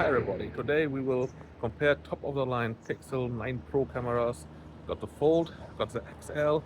Hi everybody, today we will compare top of the line Pixel 9 Pro cameras. Got the Fold, got the XL,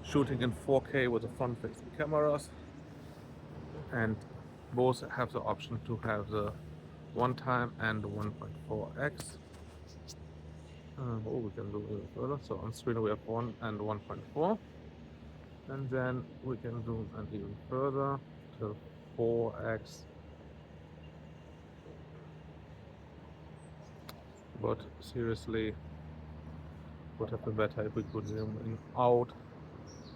shooting in 4K with the front facing cameras, and both have the option to have the 1x and the 1.4x. We can do a little further. So on screen we have 1 and 1.4, and then we can zoom and even further to 4x. But seriously, would have been better if we could zoom in out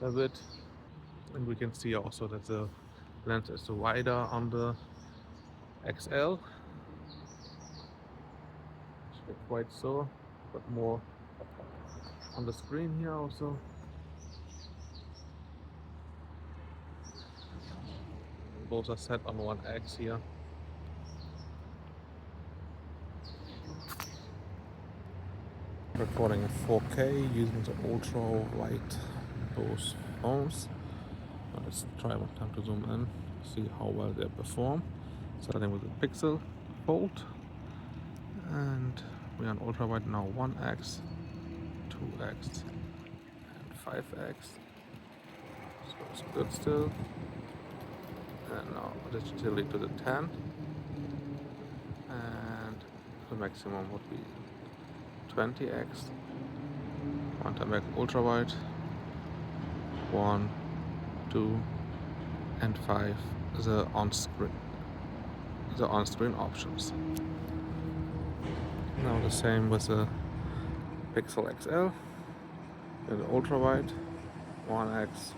a bit. And we can see also that the lens is wider on the XL. Actually quite so, but more on the screen here also. Both are set on 1x here. Recording in 4K using the ultra wide both phones. Let's try one time to zoom in, see how well they perform. Starting with the Pixel Fold, and we're on ultra wide now 1x, 2x, and 5x. So it's good still. And now digitally to the 10, and the maximum would be 20x. One time back ultra wide, 1, 2, and 5. The on-screen options. Now the same with the Pixel XL and the ultra wide, 1x,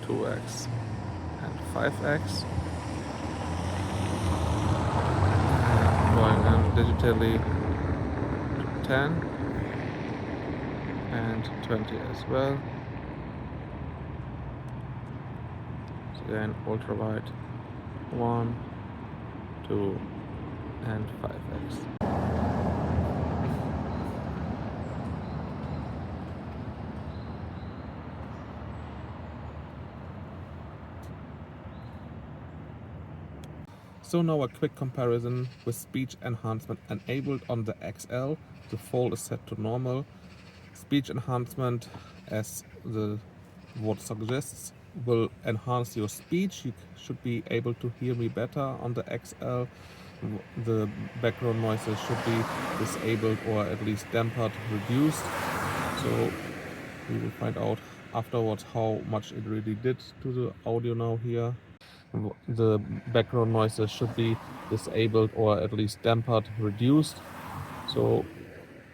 2x, and 5x. Going in digitally to 10 and 20 as well. So again, ultra wide, 1, 2, and 5x. So now a quick comparison with speech enhancement enabled on the XL. The Fold is set to normal. Speech enhancement, as the word suggests, will enhance your speech. You should be able to hear me better on the XL. The background noises should be disabled or at least dampened, reduced. So we will find out afterwards how much it really did to the audio now here. The background noises should be disabled or at least dampened, reduced. So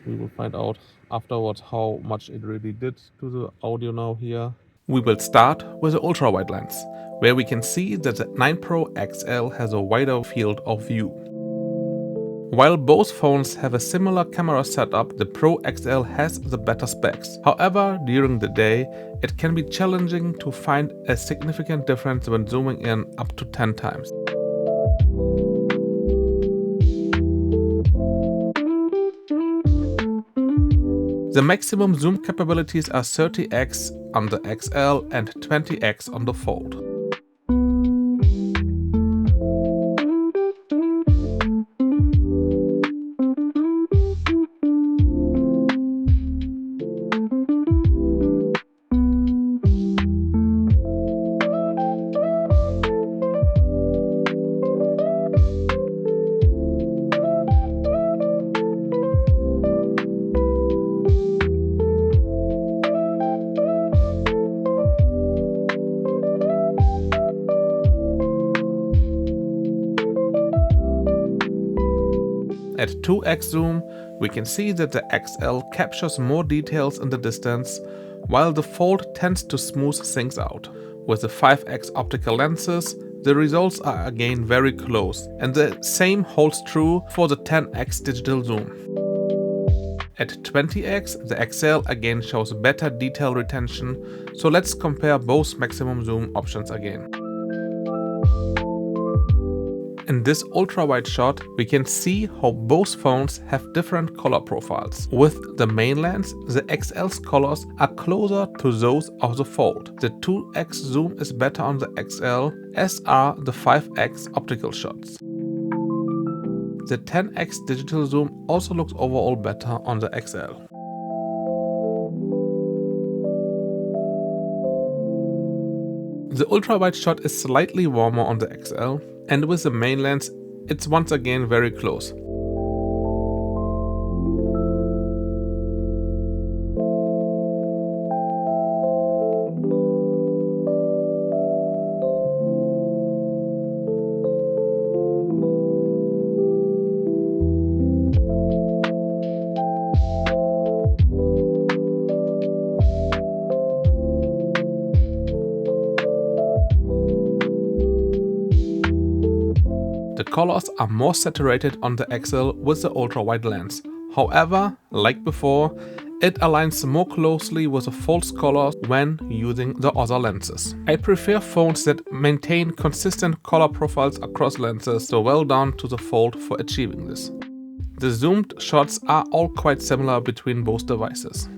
we will find out afterwards how much it really did to the audio now here. We will start with the ultra-wide lens, where we can see that the 9 Pro XL has a wider field of view. While both phones have a similar camera setup, the Pro XL has the better specs. However, during the day, it can be challenging to find a significant difference when zooming in up to 10 times. The maximum zoom capabilities are 30x on the XL and 20x on the Fold. At 2x zoom, we can see that the XL captures more details in the distance, while the Fold tends to smooth things out. With the 5x optical lenses, the results are again very close, and the same holds true for the 10x digital zoom. At 20x, the XL again shows better detail retention, so let's compare both maximum zoom options again. In this ultra-wide shot, we can see how both phones have different color profiles. With the main lens, the XL's colors are closer to those of the Fold. The 2x zoom is better on the XL, as are the 5x optical shots. The 10x digital zoom also looks overall better on the XL. The ultra-wide shot is slightly warmer on the XL, and with the main lens, it's once again very close. The colors are more saturated on the XL with the ultra-wide lens. However, like before, it aligns more closely with the false colors when using the other lenses. I prefer phones that maintain consistent color profiles across lenses, so well done to the Fold for achieving this. The zoomed shots are all quite similar between both devices.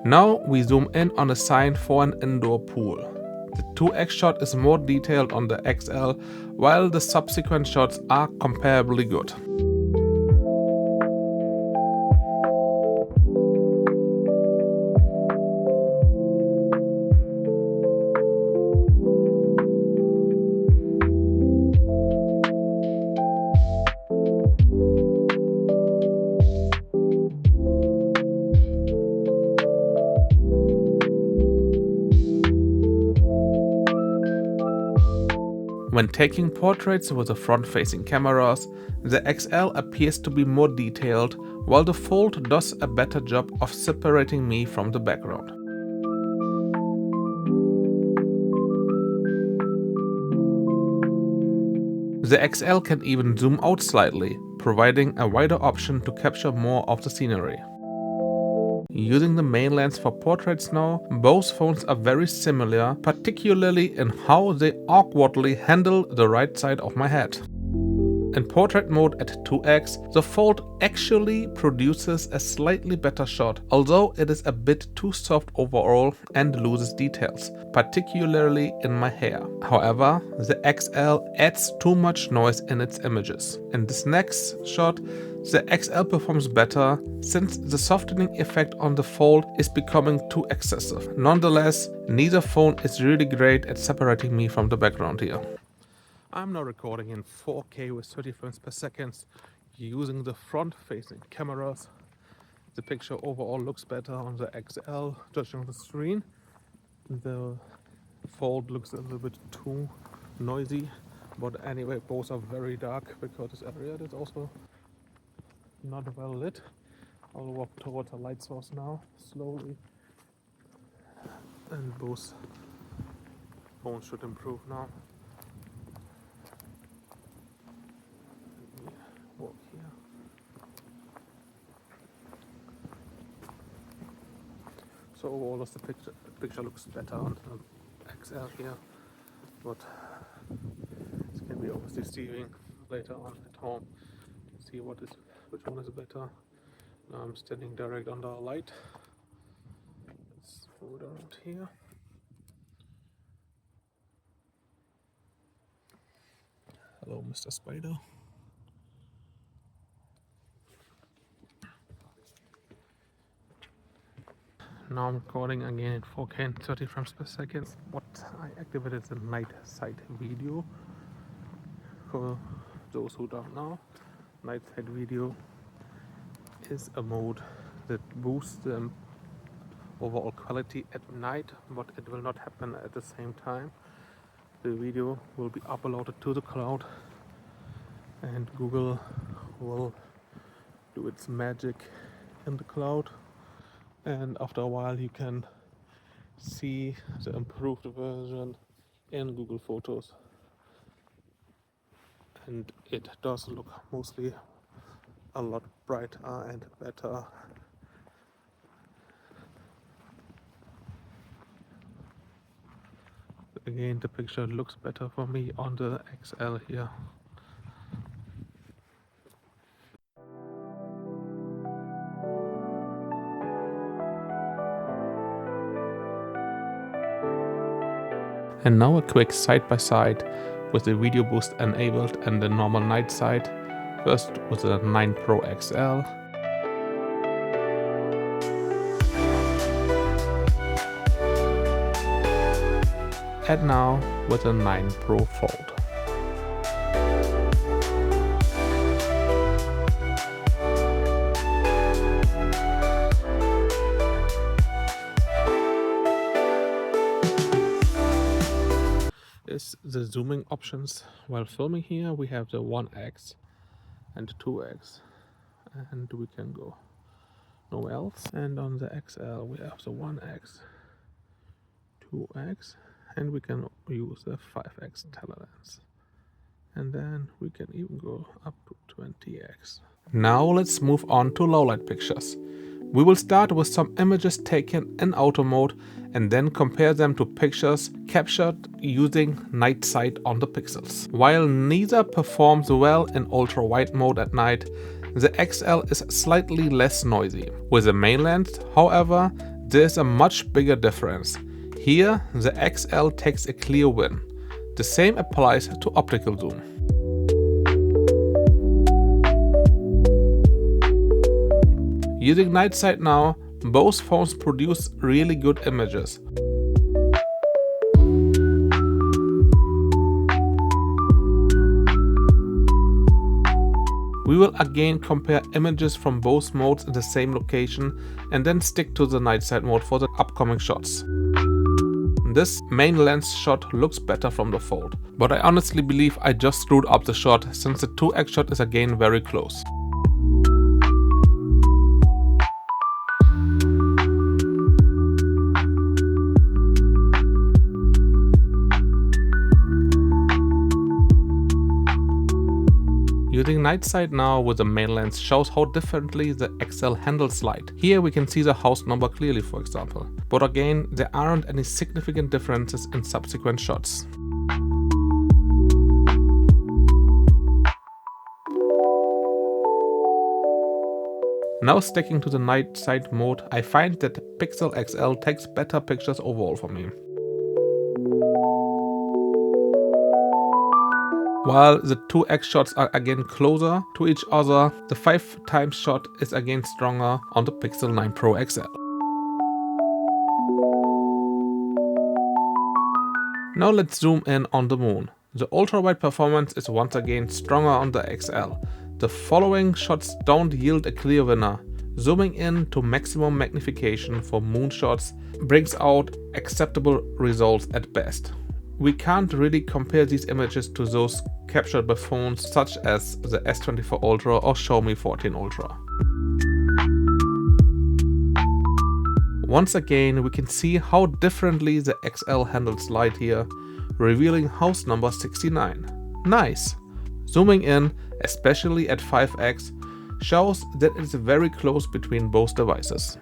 Now we zoom in on a sign for an indoor pool. The 2x shot is more detailed on the XL, while the subsequent shots are comparably good. When taking portraits with the front-facing cameras, the XL appears to be more detailed, while the Fold does a better job of separating me from the background. The XL can even zoom out slightly, providing a wider option to capture more of the scenery. Using the main lens for portraits now, both phones are very similar, particularly in how they awkwardly handle the right side of my head. In portrait mode at 2x, the Fold actually produces a slightly better shot, although it is a bit too soft overall and loses details, particularly in my hair. However, the XL adds too much noise in its images. In this next shot, the XL performs better, since the softening effect on the Fold is becoming too excessive. Nonetheless, neither phone is really great at separating me from the background here. I'm now recording in 4K with 30 frames per second using the front-facing cameras. The picture overall looks better on the XL, judging the screen. The Fold looks a little bit too noisy, but anyway, both are very dark because this area is also not well lit. I'll walk towards a light source now, slowly, and both phones should improve now. Walk here. So overall, the picture looks better on the XL here, but it can be always deceiving later on at home. See which one is better. Now I'm standing direct under a light. Let's move it around here. Hello, Mr. Spider. Now I'm recording again in 4K and 30 frames per second. What I activated the night sight video. For those who don't know, night sight video is a mode that boosts the overall quality at night, but it will not happen at the same time. The video will be uploaded to the cloud and Google will do its magic in the cloud, and after a while you can see the improved version in Google Photos, and it does look mostly a lot brighter and better. Again, the picture looks better for me on the XL here. And now a quick side by side with the video boost enabled and the normal night side. First with the 9 Pro XL. And now with the 9 Pro Fold. Is the zooming options while filming here. We have the 1x and 2x, and we can go nowhere else. And on the XL we have the 1x, 2x, and we can use the 5x telelens, and then we can even go up to 20x. Now let's move on to lowlight pictures. We will start with some images taken in auto mode and then compare them to pictures captured using night sight on the pixels. While neither performs well in ultra wide mode at night, the XL is slightly less noisy. With the main lens, however, there is a much bigger difference. Here, the XL takes a clear win. The same applies to optical zoom. Using night sight now, both phones produce really good images. We will again compare images from both modes in the same location and then stick to the night sight mode for the upcoming shots. This main lens shot looks better from the Fold, but I honestly believe I just screwed up the shot since the 2x shot is again very close. Using night sight now with the main lens shows how differently the XL handles light. Here we can see the house number clearly, for example. But again, there aren't any significant differences in subsequent shots. Now sticking to the night sight mode, I find that the Pixel XL takes better pictures overall for me. While the 2x shots are again closer to each other, the 5x shot is again stronger on the Pixel 9 Pro XL. Now let's zoom in on the moon. The ultra-wide performance is once again stronger on the XL. The following shots don't yield a clear winner. Zooming in to maximum magnification for moon shots brings out acceptable results at best. We can't really compare these images to those captured by phones such as the S24 Ultra or Xiaomi 14 Ultra. Once again, we can see how differently the XL handles light here, revealing house number 69. Nice! Zooming in, especially at 5x, shows that it's very close between both devices.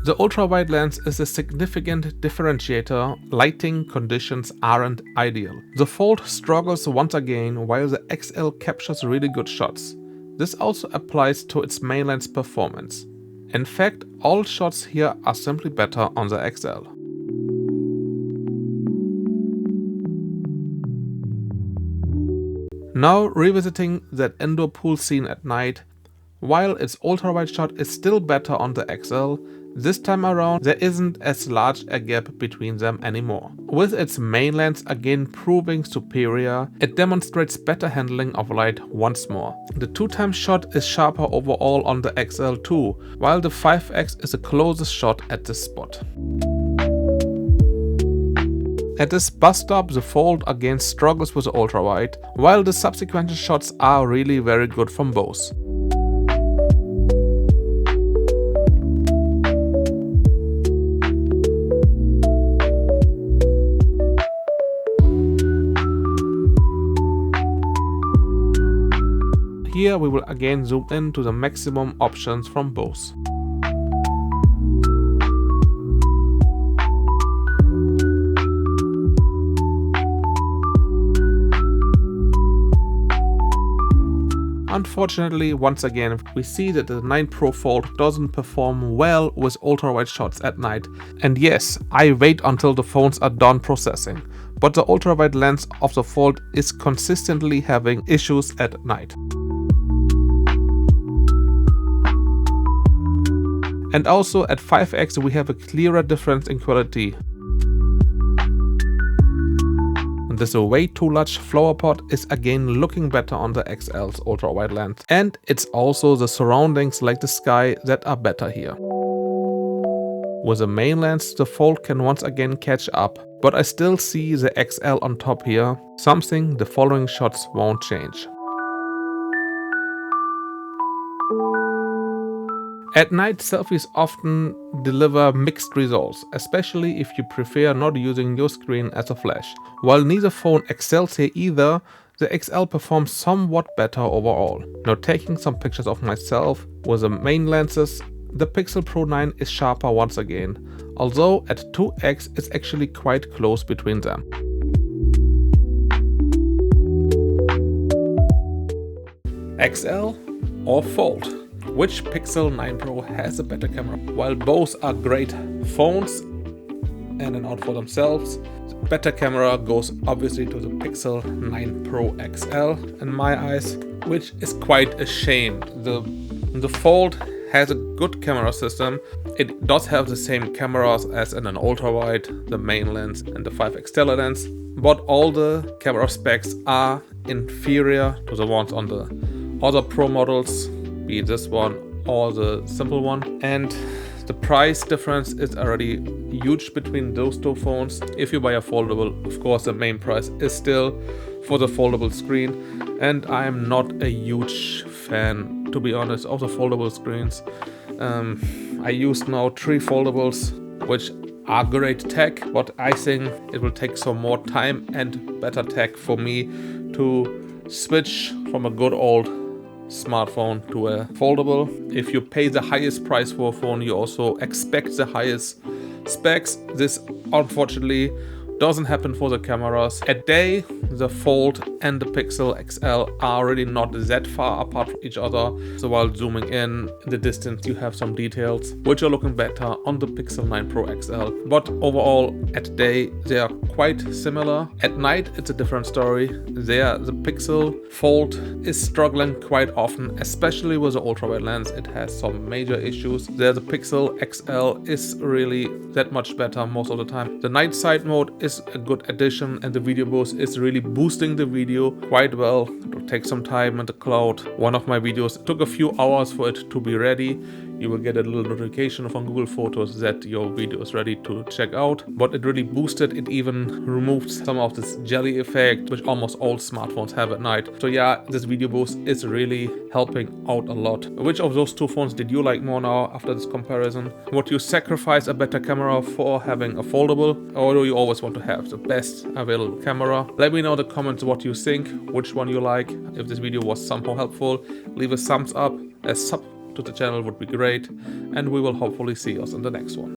The ultra-wide lens is a significant differentiator. Lighting conditions aren't ideal. The Fold struggles once again while the XL captures really good shots. This also applies to its main lens performance. In fact, all shots here are simply better on the XL. Now revisiting that indoor pool scene at night, while its ultra-wide shot is still better on the XL, this time around there isn't as large a gap between them anymore. With its main lens again proving superior, it demonstrates better handling of light once more. The 2x shot is sharper overall on the XL too, while the 5x is the closest shot at this spot. At this bus stop, the Fold again struggles with the ultra-wide, while the subsequent shots are really very good from both. Here we will again zoom in to the maximum options from both. Unfortunately, once again, we see that the 9 Pro Fold doesn't perform well with ultra-wide shots at night. And yes, I wait until the phones are done processing, but the ultra-wide lens of the Fold is consistently having issues at night. And also at 5x we have a clearer difference in quality. This way too large flower pot is again looking better on the XL's ultra wide lens. And it's also the surroundings like the sky that are better here. With the main lens the Fold can once again catch up, but I still see the XL on top here, something the following shots won't change. At night, selfies often deliver mixed results, especially if you prefer not using your screen as a flash. While neither phone excels here either, the XL performs somewhat better overall. Now taking some pictures of myself with the main lenses, the Pixel Pro 9 is sharper once again, although at 2x it's actually quite close between them. XL or Fold? Which Pixel 9 Pro has a better camera? While both are great phones in and out for themselves, the better camera goes obviously to the Pixel 9 Pro XL in my eyes, which is quite a shame. The Fold has a good camera system. It does have the same cameras as in an ultra-wide, the main lens and the 5x telelens, but all the camera specs are inferior to the ones on the other Pro models, be it this one or the simple one, and the price difference is already huge between those two phones. If you buy a foldable, of course the main price is still for the foldable screen, and I am not a huge fan, to be honest, of the foldable screens. I use now 3 foldables, which are great tech, but I think it will take some more time and better tech for me to switch from a good old smartphone to a foldable. If you pay the highest price for a phone, you also expect the highest specs. This unfortunately doesn't happen for the cameras. At day, the Fold and the Pixel XL are really not that far apart from each other. So while zooming in the distance, you have some details which are looking better on the Pixel 9 Pro XL. But overall, at day, they are quite similar. At night, it's a different story. There, the Pixel Fold is struggling quite often, especially with the ultra-wide lens. It has some major issues. There, the Pixel XL is really that much better most of the time. The night sight mode is a good addition, and the video boost is really boosting the video quite well. It will take some time in the cloud. One of my videos took a few hours for it to be ready. You will get a little notification from Google Photos that your video is ready to check out, but it really boosted. It even removed some of this jelly effect which almost all smartphones have at night. So yeah, this video boost is really helping out a lot. Which of those two phones did you like more now after this comparison? Would you sacrifice a better camera for having a foldable, or do you always want to have the best available camera? Let me know in the comments what you think, which one you like. If this video was somehow helpful, leave a thumbs up. A sub to the channel would be great, and we will hopefully see us in the next one.